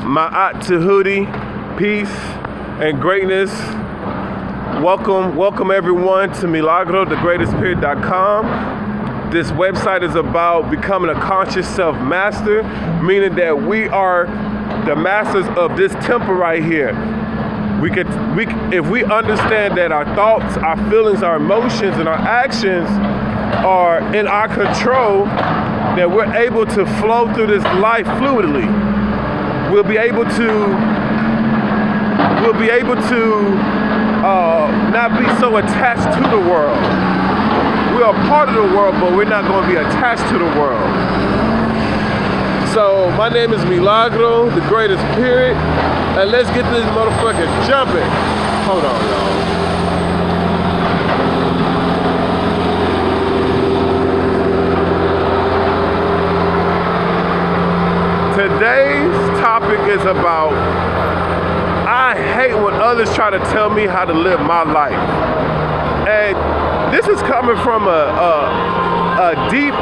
Ma'at Tahudi, peace and greatness. Welcome everyone to Milagro, thegreatestperiod.com. This website is about becoming a conscious self-master, meaning that we are the masters of this temple right here. If we understand that our thoughts, our feelings, our emotions, and our actions are in our control, that we're able to flow through this life fluidly. We'll be able to not be so attached to the world. We are part of the world, but we're not going to be attached to the world. So my name is Milagro, the greatest period, and let's get this motherfucker jumping. Hold on, y'all. Today's topic is about, I hate when others try to tell me how to live my life. And this is coming from a deep,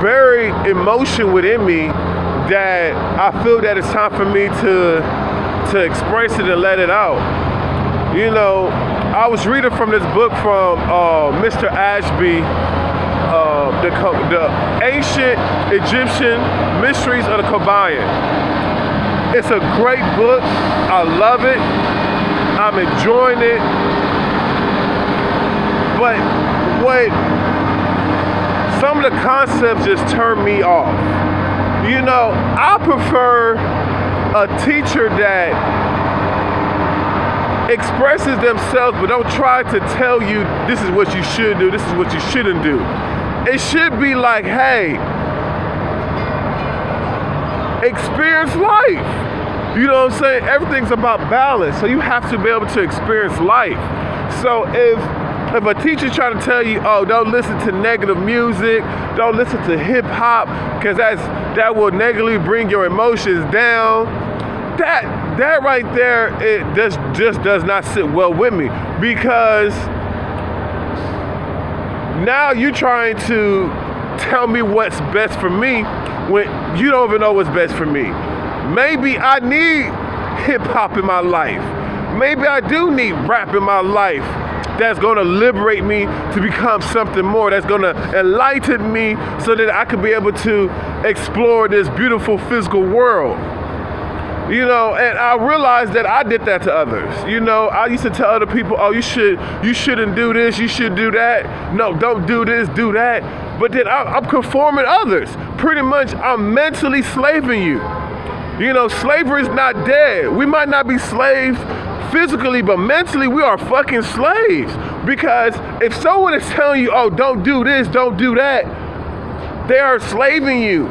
buried emotion within me that I feel that it's time for me to express it and let it out. You know, I was reading from this book from Mr. Ashby, the ancient Egyptian mysteries of the Kabbalion. It's a great book. I love it. I'm enjoying it. But some of the concepts just turn me off. You know, I prefer a teacher that expresses themselves but don't try to tell you this is what you should do, this is what you shouldn't do. It should be like, hey, experience life. You know what I'm saying? Everything's about balance, so you have to be able to experience life. So if a teacher's trying to tell you, oh, don't listen to negative music, don't listen to hip hop, because that will negatively bring your emotions down. That right there, it just does not sit well with me, because now you're trying to tell me what's best for me when you don't even know what's best for me. Maybe I need hip hop in my life. Maybe I do need rap in my life that's going to liberate me to become something more, that's going to enlighten me so that I can be able to explore this beautiful physical world. You know, and I realized that I did that to others. You know, I used to tell other people, oh, you shouldn't do this, you should do that. No, don't do this, do that. But then I'm conforming others. Pretty much, I'm mentally slaving you. You know, slavery is not dead. We might not be slaves physically, but mentally we are fucking slaves. Because if someone is telling you, oh, don't do this, don't do that, they are slaving you.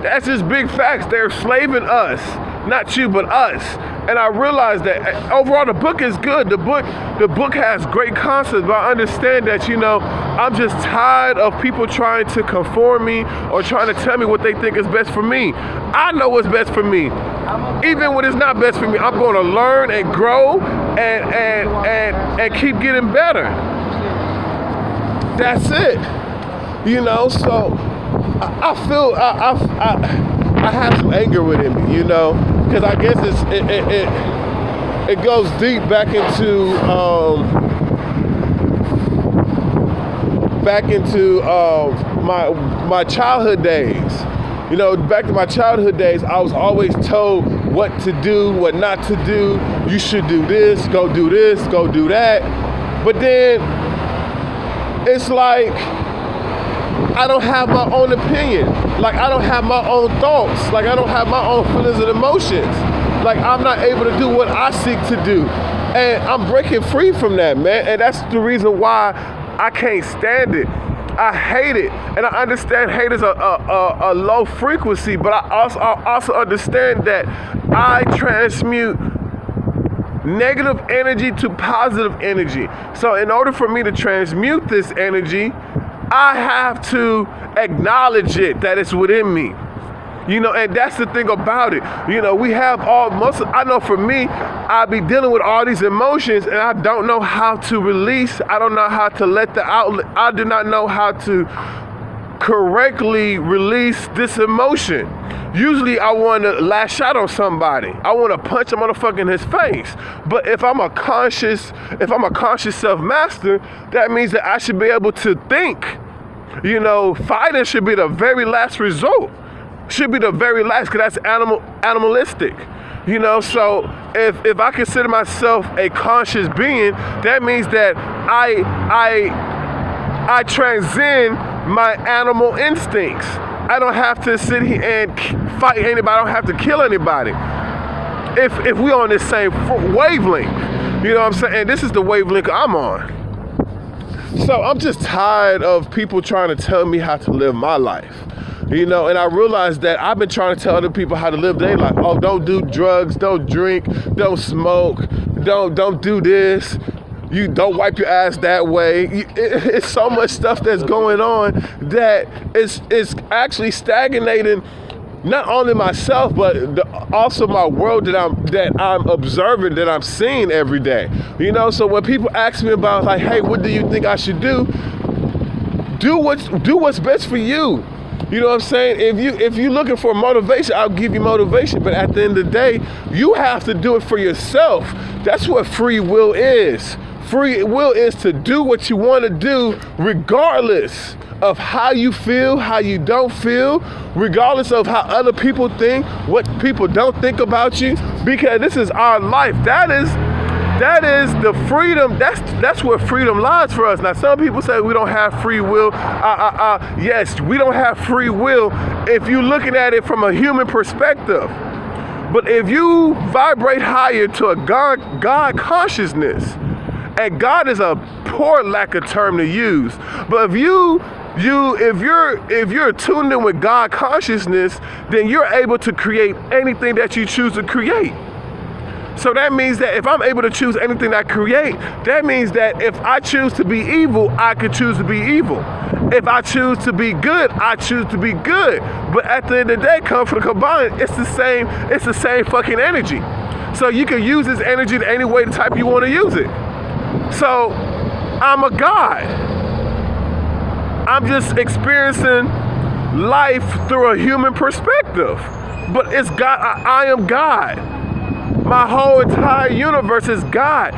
That's just big facts. They're slaving us, not you, but us. And I realized that overall the book is good. The book has great concepts, but I understand that, you know, I'm just tired of people trying to conform me or trying to tell me what they think is best for me. I know what's best for me. Even when it's not best for me, I'm going to learn and grow and keep getting better. That's it. You know, so I feel I have some anger within me, you know, because I guess it goes deep back into my childhood days. You know, back to my childhood days, I was always told what to do, what not to do. You should do this, go do that. But then it's like I don't have my own opinion. Like, I don't have my own thoughts. Like, I don't have my own feelings and emotions. Like, I'm not able to do what I seek to do. And I'm breaking free from that, man. And that's the reason why I can't stand it. I hate it. And I understand hate is a low frequency, but I also understand that I transmute negative energy to positive energy. So in order for me to transmute this energy, I have to acknowledge it, that it's within me. You know, and that's the thing about it. You know, we have I know for me, I be dealing with all these emotions and I don't know how to release. I don't know how to let the outlet. I do not know how to correctly release this emotion. Usually I want to lash out on somebody. I want to punch a motherfucker in his face. But if I'm a conscious self-master, that means that I should be able to think. You know, fighting should be the very last result. Should be the very last, because that's animalistic. You know, so if I consider myself a conscious being, that means that I transcend my animal instincts. I don't have to sit here and fight anybody. I don't have to kill anybody. If we on this same wavelength, you know what I'm saying? And this is the wavelength I'm on. So I'm just tired of people trying to tell me how to live my life. You know, and I realized that I've been trying to tell other people how to live their life. Oh, don't do drugs, don't drink, don't smoke, don't do this. You don't wipe your ass that way. It's so much stuff that's going on that it's actually stagnating not only myself, but also my world that I'm observing, that I'm seeing every day. You know, so when people ask me about like, hey, what do you think I should do? Do what's best for you. You know what I'm saying? If you're looking for motivation, I'll give you motivation. But at the end of the day, you have to do it for yourself. That's what free will is. Free will is to do what you want to do regardless of how you feel, how you don't feel, regardless of how other people think, what people don't think about you, because this is our life. That is the freedom. That's where freedom lies for us. Now, some people say we don't have free will. Yes, we don't have free will if you're looking at it from a human perspective. But if you vibrate higher to a God consciousness, and God is a poor lack of term to use, but if you're tuned in with God consciousness, then you're able to create anything that you choose to create. So that means that if I'm able to choose anything I create, that means that if I choose to be evil, I could choose to be evil. If I choose to be good, I choose to be good. But at the end of the day, come for the combined, it's the same fucking energy. So you can use this energy any way the type you want to use it. So I'm a God. I'm just experiencing life through a human perspective. But it's God. I am God. My whole entire universe is God.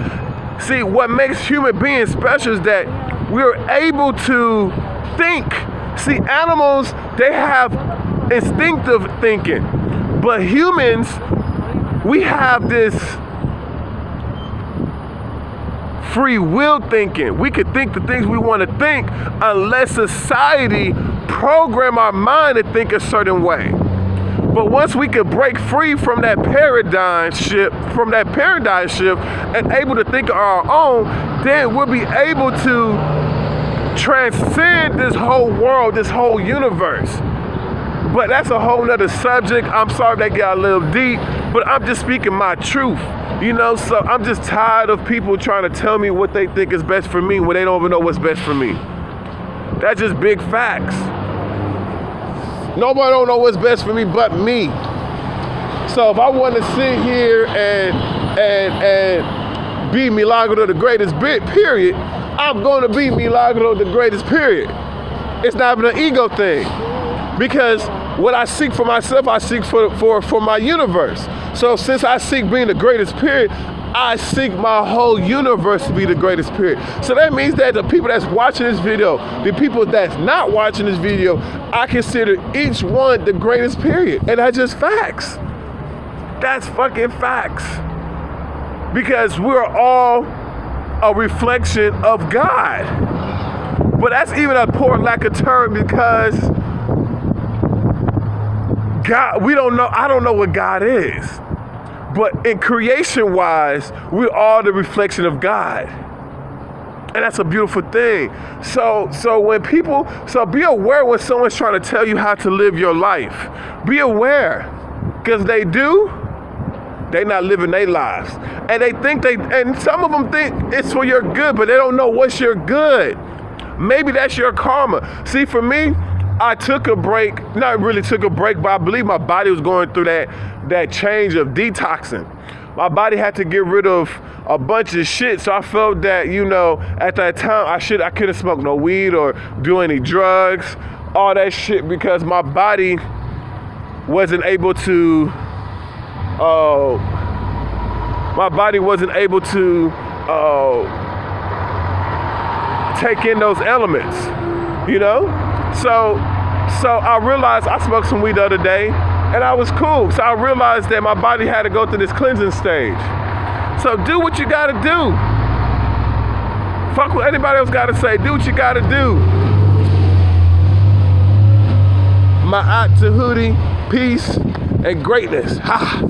See, what makes human beings special is that we're able to think. See, animals, they have instinctive thinking. But humans, we have this free will thinking. We can think the things we want to think unless society program our mind to think a certain way. But once we can break free from that paradigm shift, and able to think of our own, then we'll be able to transcend this whole world, this whole universe. But that's a whole nother subject. I'm sorry that got a little deep, but I'm just speaking my truth. You know, so I'm just tired of people trying to tell me what they think is best for me when they don't even know what's best for me. That's just big facts. Nobody don't know what's best for me but me. So if I want to sit here and be Milagro the greatest period, I'm going to be Milagro the greatest period. It's not even an ego thing. Because what I seek for myself, I seek for my universe. So since I seek being the greatest period, I seek my whole universe to be the greatest period. So that means that the people that's watching this video, the people that's not watching this video, I consider each one the greatest period. And that's just facts. That's fucking facts. Because we're all a reflection of God. But that's even a poor lack of term because God, I don't know what God is. But in creation-wise, we're all the reflection of God. And that's a beautiful thing. So be aware when someone's trying to tell you how to live your life. Be aware. Because they're not living their lives. And and some of them think it's for your good, but they don't know what's your good. Maybe that's your karma. See, for me, I took a break, not really took a break, but I believe my body was going through that change of detoxing. My body had to get rid of a bunch of shit, so I felt that, at that time I couldn't smoke no weed or do any drugs. all that shit because my body wasn't able to take in those elements, you know? So I realized I smoked some weed the other day and I was cool. So I realized that my body had to go through this cleansing stage. So do what you gotta do. Fuck what anybody else gotta say. Do what you gotta do. My out to Hootie, peace, and greatness. Ha!